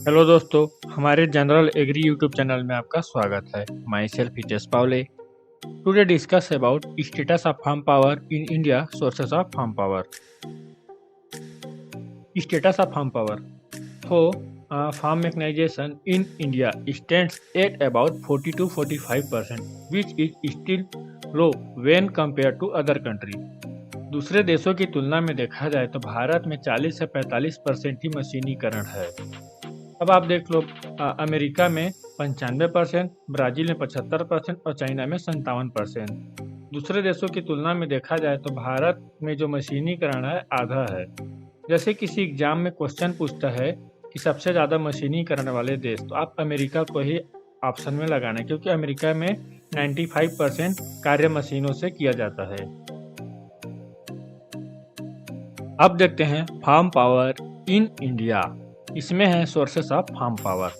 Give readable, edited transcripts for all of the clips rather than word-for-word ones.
Hello दोस्तों, हमारे general agree YouTube channel में आपका स्वागत है। My self Hitesh Pawle. Today discuss about status of farm power in India, sources of farm power. Status of farm power for farm mechanization in India stands at about 40 to 45%, which is still low when compared to other country। दूसरे देशों की तुलना में देखा जाए तो भारत में 40 से 45% ही मशीनीकरण है। अब आप देख लो, अमेरिका में 95%, ब्राज़ील में 75% और चाइना में 57%। दूसरे देशों की तुलना में देखा जाए तो भारत में जो मशीनीकरण है आधा है। जैसे किसी एग्जाम में क्वेश्चन पूछता है कि सबसे ज़्यादा मशीनीकरण वाले देश, तो आप अमेरिका को ही ऑप्शन में लगाना है, क्योंकि अमेरिका में 95% कार्य मशीनों से किया जाता है। अब देखते हैं फार्म पावर इन इंडिया। इसमें है sources of farm power.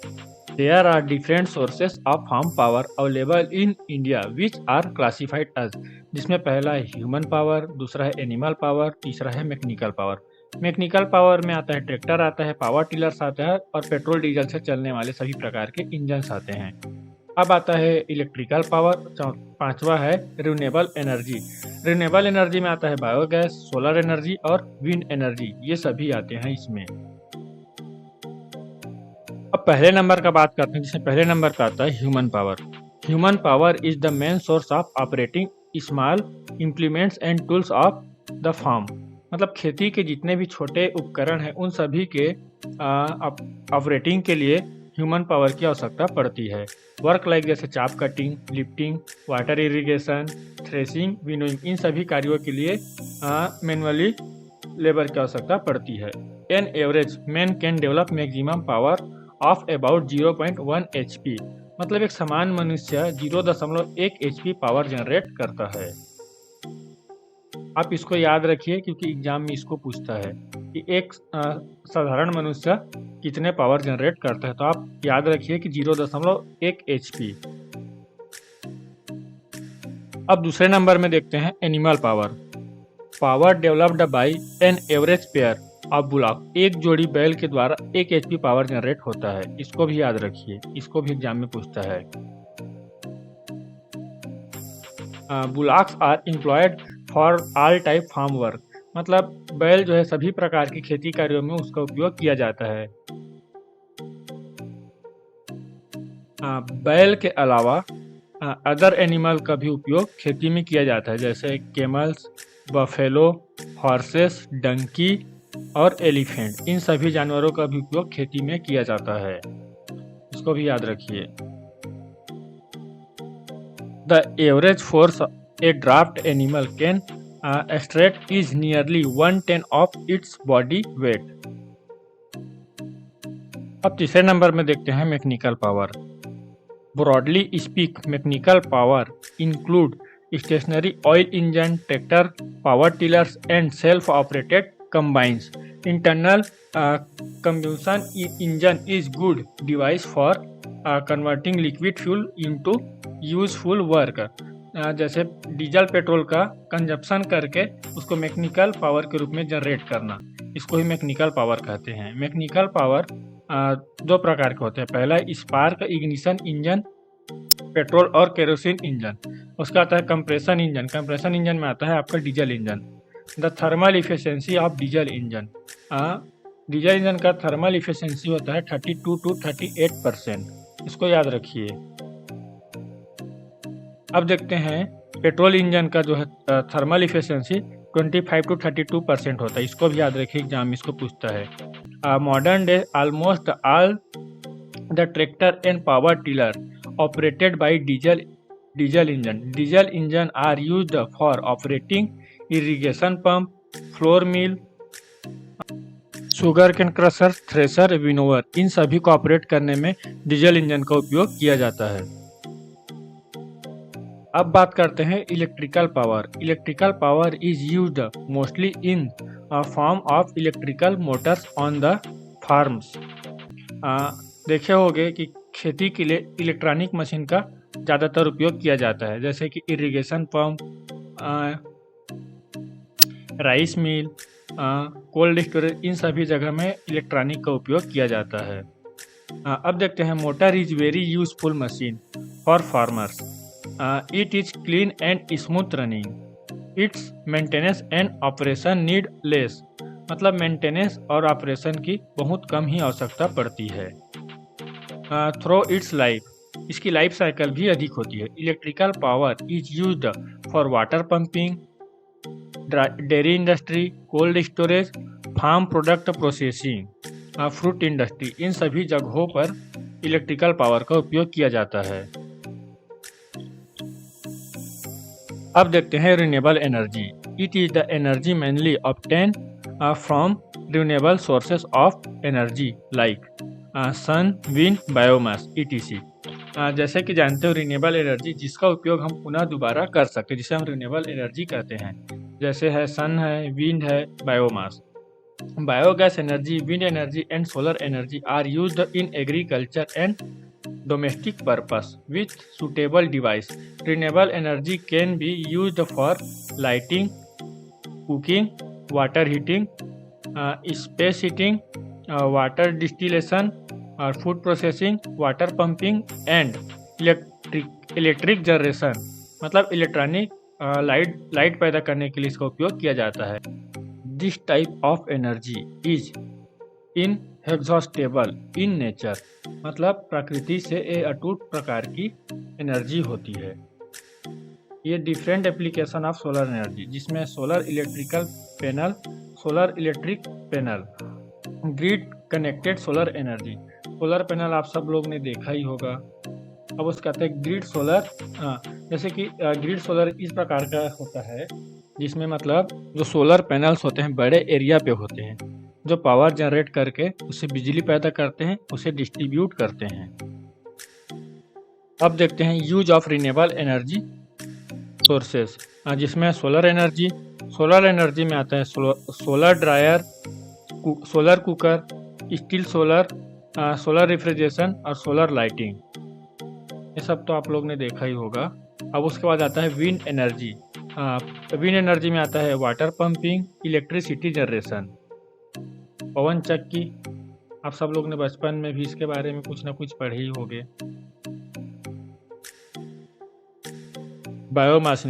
There are different sources of farm power available in India which are classified as, जिसमें पहला है ह्यूमन पावर, दूसरा है एनिमल पावर, तीसरा है मैकेनिकल पावर। मैकेनिकल पावर में आता है ट्रैक्टर आता है, पावर टिलर्स आता है और पेट्रोल डीजल से चलने वाले सभी प्रकार के इंजन्स आते हैं। अब आता है इलेक्ट्रिकल पावर, पांचवा है रिन्यूएबल एनर्जी। रिन्यूएबल एनर्जी में आता है बायोगैस, सोलर एनर्जी और विंड एनर्जी, ये सभी आते हैं इसमें। अब पहले नंबर का बात करते हैं, जिसमें पहले नंबर का आता है human power. Human power is the main source of operating small implements and tools of the farm. मतलब खेती के जितने भी छोटे उपकरण हैं उन सभी के ऑपरेटिंग के लिए ह्यूमन पावर की आवश्यकता पड़ती है। वर्क लाइक जैसे chaff cutting, lifting, water irrigation, threshing, winnowing, इन सभी कार्यों के लिए मैनुअली लेबर की आवश्यकता पड़ती है। An average man can develop maximum power of about 0.1 HP। मतलब एक समान मनुष्य 0.1 HP पावर जनरेट करता है। आप इसको याद रखिए, क्योंकि एग्जाम में इसको पूछता है कि एक साधारण मनुष्य कितने पावर जनरेट करता है, तो आप याद रखिए कि 0.1 HP। अब दूसरे नंबर में देखते हैं animal power. Power developed by an average pair of bullock. एक जोड़ी बैल के द्वारा 1 HP पावर जनरेट होता है। इसको भी याद रखिए, इसको भी एग्जाम में पूछता है। Bullocks are employed for all type farm work. मतलब बैल जो है सभी प्रकार की खेती कार्यों में उसका उपयोग किया जाता है। बैल के अलावा अदर एनिमल का भी उपयोग खेती में किया जाता है, जैसे कैमल्स, बफेलो, हॉर्सेस, डंकी और एलिफेंट। इन सभी जानवरों का भी उपयोग खेती में किया जाता है। इसको भी याद रखिए। The average force a draft animal can extract is nearly 1/10 of its body weight. अब तीसरे नंबर में देखते हैं mechanical power. Broadly speak, mechanical power include stationary oil engine, tractor, power tillers and self operated combines. Internal combustion engine is good device for converting liquid fuel into useful work. जैसे diesel petrol का consumption करके उसको mechanical power के रूप में generate करना, इसको ही mechanical power कहते हैं। मैकेनिकल पावर दो प्रकार के होते हैं। पहला स्पार्क इग्निशन इंजन, पेट्रोल और केरोसिन इंजन। उसका आता है कंप्रेशन इंजन। कंप्रेशन इंजन में आता है आपका diesel engine. The thermal efficiency of diesel engine. Diesel engine का थर्मल इफिशियंसी होता है 32 to 38%। इसको याद रखिए। अब देखते हैं पेट्रोल इंजन का जो है थर्मल इफिशियंसी 25 to 32% होता है। इसको भी याद रखिए, एग्जाम में इसको पूछता है। Modern day almost all the tractor and power tiller operated by diesel engine. Diesel engine are used for operating irrigation pump, flour mill, sugarcane crusher, thresher, winnower. इन सभी को ऑपरेट करने में डीजल इंजन का उपयोग किया जाता है। अब बात करते हैं electrical power. Electrical power is used mostly in form of electrical Motors on the farms. देखे होंगे कि खेती के लिए इलेक्ट्रॉनिक मशीन का ज़्यादातर उपयोग किया जाता है, जैसे कि irrigation pump, rice mill, cold storage, इन सभी जगह में इलेक्ट्रॉनिक का उपयोग किया जाता है। अब देखते हैं motor is very useful machine for farmers. It is clean and smooth running. Its maintenance and operation need less. मतलब मेंटेनेंस और ऑपरेशन की बहुत कम ही आवश्यकता पड़ती है। थ्रो इट्स लाइफ, इसकी लाइफ साइकिल भी अधिक होती है। Electrical power is used for water pumping, dairy industry, cold storage, farm product processing, fruit industry, इन सभी जगहों पर इलेक्ट्रिकल पावर का उपयोग किया जाता है। अब देखते हैं renewable energy. It is the energy mainly obtain from renewable sources of energy like sun, wind, biomass etc. जैसे कि जानते हो रिन्यूएबल एनर्जी जिसका उपयोग हम पुनः दोबारा कर सकते हैं, जिसे हम रिन्यूएबल एनर्जी कहते हैं, जैसे है सन है, विंड है, biomass. Biogas energy, wind energy and solar energy are used in agriculture and domestic purpose with suitable device. Renewable energy can be used for lighting, cooking, water heating, space heating, water distillation, food processing, water pumping and electric generation। मतलब electronic light पैदा करने के लिए इसका उपयोग किया जाता है। This type of energy is inexhaustible in nature. मतलब प्रकृति से ये अटूट प्रकार की एनर्जी होती है। ये different application of solar energy, जिसमें solar electric panel, grid connected solar energy. Solar panel आप सब लोग ने देखा ही होगा। अब उसका कहते हैं ग्रिड सोलर। जैसे कि ग्रिड सोलर इस प्रकार का होता है जिसमें मतलब जो सोलर पैनल्स होते हैं बड़े एरिया पे होते हैं, जो पावर जनरेट करके उससे बिजली पैदा करते हैं, उसे डिस्ट्रीब्यूट करते हैं। अब देखते हैं use of renewable energy sources, जिसमें सोलर एनर्जी में आता है solar dryer, solar cooker, steel solar, solar refrigeration और सोलर लाइटिंग। ये सब तो आप लोग ने देखा ही होगा। अब उसके बाद आता है विंड एनर्जी। विंड एनर्जी में आता है वाटर पंपिंग, इलेक्ट्रिसिटी जनरेशन, पवन चक्की। आप सब लोग ने बचपन में भी इसके बारे में कुछ ना कुछ पढ़े ही होंगे। बायोमास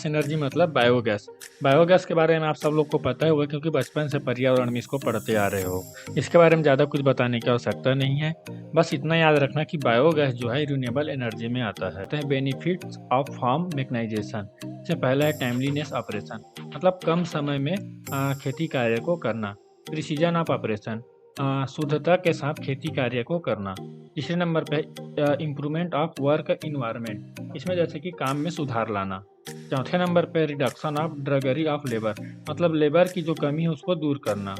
एनर्जी मतलब बायोगैस के बारे में आप सब लोग को पता है होगा, क्योंकि बचपन से पर्यावरण में इसको पढ़ते आ रहे हो। इसके बारे में ज़्यादा कुछ बताने की आवश्यकता नहीं है। बस इतना याद रखना कि बायोगैस जो है रिन्यूएबल एनर्जी में आता है। Benefits of farm mechanization. इससे पहला है टाइमलीनेस ऑपरेशन, मतलब कम समय में खेती कार्य को करना। प्रिसीजन ऑफ ऑपरेशन, शुद्धता के साथ खेती कार्य को करना। तीसरे नंबर पे इम्प्रूवमेंट ऑफ वर्क इन्वायरमेंट, इसमें जैसे कि काम में सुधार लाना। चौथे नंबर पे रिडक्शन ऑफ ड्रगरी ऑफ लेबर, मतलब लेबर की जो कमी है उसको दूर करना।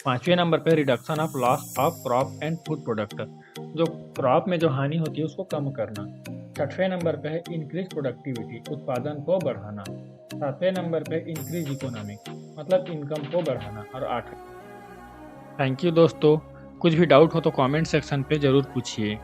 पांचवें नंबर पे reduction of loss of crop and food product, जो क्रॉप में जो हानि होती है उसको कम करना। छठवें नंबर पे है इंक्रीज प्रोडक्टिविटी, उत्पादन को बढ़ाना। सातवें नंबर पे इंक्रीज इकोनॉमी, मतलब इनकम को बढ़ाना। और आठवें। थैंक यू दोस्तों। कुछ भी डाउट हो तो कमेंट सेक्शन पे ज़रूर पूछिए।